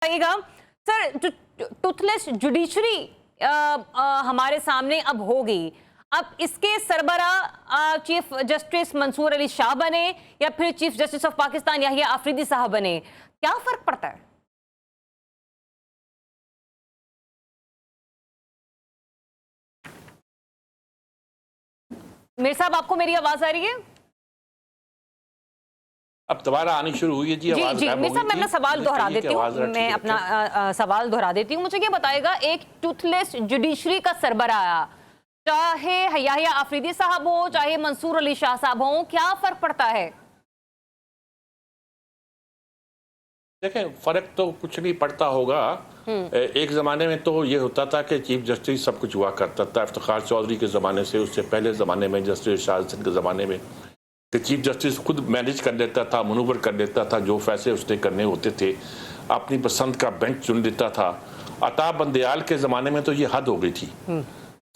बताइएगा सर, जो Toothless judiciary हमारे सामने अब होगी, अब इसके सरबराह चीफ जस्टिस मंसूर अली शाह बने या फिर chief justice of Pakistan Yahya Afridi Sahab बने, क्या फर्क पड़ता है? मेरे साहब, आपको मेरी आवाज आ रही है? अब दोबारा आनी शुरू हुई है जी। जी जी, मेरे साहब मैं अपना सवाल दोहरा देती हूँ, मैं अपना सवाल दोहरा देती हूँ। मुझे क्या बताएगा, एक टूथलेस जुडिशरी का सरबराह, चाहे याहिया आफरीदी साहब हो चाहे मंसूर अली शाह साहब हो, क्या फर्क पड़ता है? देखें, फर्क तो कुछ नहीं पड़ता होगा। एक जमाने में तो ये होता था कि चीफ जस्टिस सब कुछ हुआ करता था, इफ्तिखार चौधरी के जमाने से, उससे पहले जमाने में जस्टिस शाह हुसैन के जमाने में कि चीफ जस्टिस खुद मैनेज कर लेता था, मनूवर कर लेता था, जो फैसले उसने करने होते थे अपनी पसंद का बेंच चुन लेता था। अता बंदयाल के ज़माने में तो ये हद हो गई थी।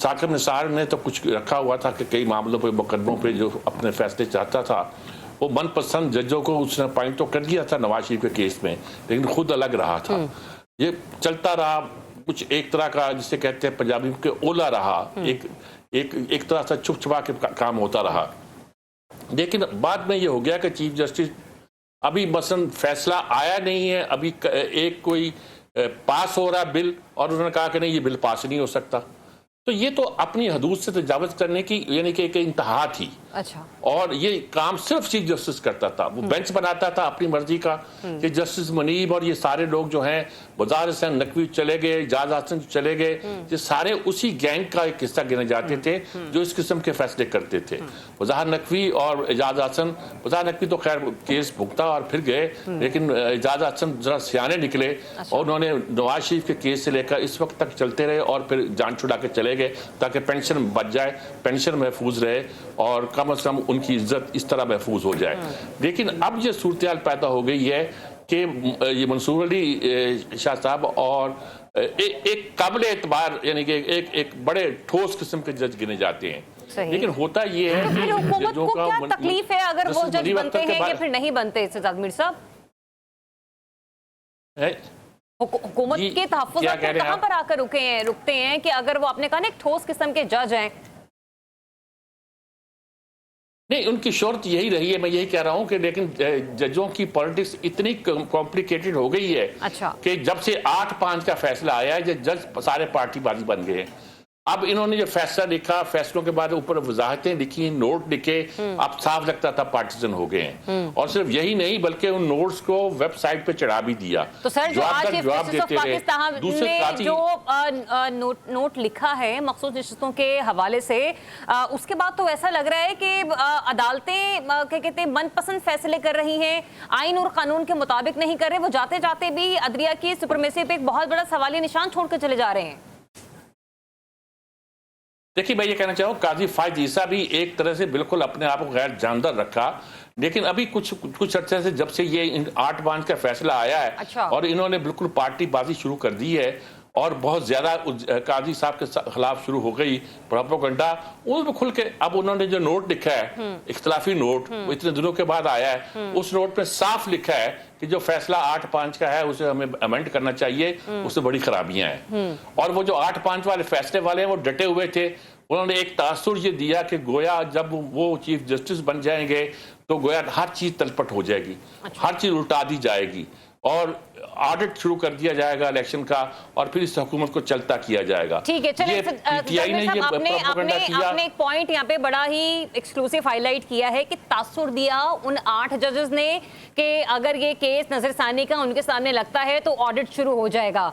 साकिब निसार ने तो कुछ रखा हुआ था कि कई मामलों पे, मुकदमों पे जो अपने फैसले चाहता था वो मनपसंद जजों को उसने अपॉइंट तो कर दिया था नवाज शरीफ के केस में, लेकिन खुद अलग रहा था। ये चलता रहा, कुछ एक तरह का जिसे कहते हैं पंजाबी के ओला रहा, एक तरह से छुप छुपा के काम होता रहा। लेकिन बाद में ये हो गया कि चीफ जस्टिस अभी मसलन फैसला आया नहीं है, अभी एक कोई पास हो रहा बिल और उन्होंने कहा कि नहीं ये बिल पास नहीं हो सकता, तो ये तो अपनी हदूद से तजावज करने की यानी कि एक इंतहा थी। अच्छा। और ये काम सिर्फ चीफ जस्टिस करता था, वो बेंच बनाता था अपनी मर्जी का कि जस्टिस मुनीब और ये सारे लोग जो हैं, वज़ार हुसैन नकवी चले गए, एजाज हसन चले गए, ये सारे उसी गैंग का एक हिस्सा गिने जाते थे जो इस किस्म के फैसले करते थे। वज़ार नकवी और एजाज हसन, वज़ार नकवी तो खैर केस भुगता और फिर गए, लेकिन एजाज हसन जरा सियाने निकले और उन्होंने नवाज शरीफ के केस से लेकर इस वक्त तक चलते रहे और फिर जान छुड़ा के चले गए ताकि पेंशन बच जाए, पेंशन महफूज रहे और कम से कम उनकी इज्जत इस तरह महफूज हो जाए। लेकिन अब ये सूरत पैदा हो गई है कि ये मंसूर अली शाह साहब और एक काबिल एतबार यानी कि एक बड़े ठोस किस्म के जज गिने जाते हैं। लेकिन होता ये है कि हुकूमत को क्या तकलीफ है अगर वो जज बनते हैं या फिर नहीं बनते? मीर साहब, हुकूमत के तहफ़्फ़ुज़ात कहाँ पर आकर रुकते हैं कि अगर वो आपने कहा ना एक ठोस किस्म के जज हैं? नहीं, उनकी शर्त यही रही है, मैं यही कह रहा हूं कि लेकिन जजों की पॉलिटिक्स इतनी कॉम्प्लिकेटेड हो गई है। अच्छा। कि जब से 8-5 का फैसला आया है, जज सारे पार्टीबाजी बन गए हैं। अब इन्होंने जो फैसला लिखा, फैसलों के बाद ऊपर वजाहतें लिखी, नोट लिखे, अब साफ लगता था पार्टीजन हो गए हैं। और सिर्फ यही नहीं बल्कि उन नोट्स को वेबसाइट पे चढ़ा भी दिया। तो सर जो आज जवाब देते रहे। दूसरे जो नोट लिखा है मखसूस नशिस्तों के हवाले से, उसके बाद तो ऐसा लग रहा है कि अदालतें क्या कहते हैं मनपसंद फैसले कर रही हैं, आइन और कानून के मुताबिक नहीं कर रहे, वो जाते जाते भी अदलिया की सुप्रीमेसी पे एक बहुत बड़ा सवालिया निशान छोड़ कर चले जा रहे हैं। देखिए, मैं ये कहना चाहूँ काजी फायद ईसा भी एक तरह से बिल्कुल अपने आप को गैर जानदार रखा, लेकिन अभी कुछ अर्से से जब से ये 8-5 का फैसला आया है। अच्छा। और इन्होंने बिल्कुल पार्टीबाजी शुरू कर दी है और बहुत ज्यादा काजी साहब के खिलाफ शुरू हो गई प्रोपेगेंडा, उसमें खुल के अब उन्होंने जो नोट लिखा है, इख्तिलाफी नोट, वो इतने दिनों के बाद आया है, उस नोट में साफ लिखा है कि जो फैसला 8-5 का है उसे हमें अमेंड करना चाहिए, उसमें बड़ी खराबियां हैं। और वो जो 8-5 वाले फैसले वाले हैं वो डटे हुए थे। उन्होंने एक तासुर ये दिया कि गोया जब वो चीफ जस्टिस बन जाएंगे तो गोया हर चीज तलपट हो जाएगी। अच्छा। हर चीज उल्टा दी जाएगी और ऑडिट शुरू कर दिया जाएगा इलेक्शन का और फिर इस हुकूमत को चलता किया जाएगा। ठीक है, चलिए आपने एक पॉइंट यहाँ पे बड़ा ही एक्सक्लूसिव हाईलाइट किया है कि तासुर दिया उन 8 जजेस ने कि अगर ये केस नजरसानी का उनके सामने लगता है तो ऑडिट शुरू हो जाएगा।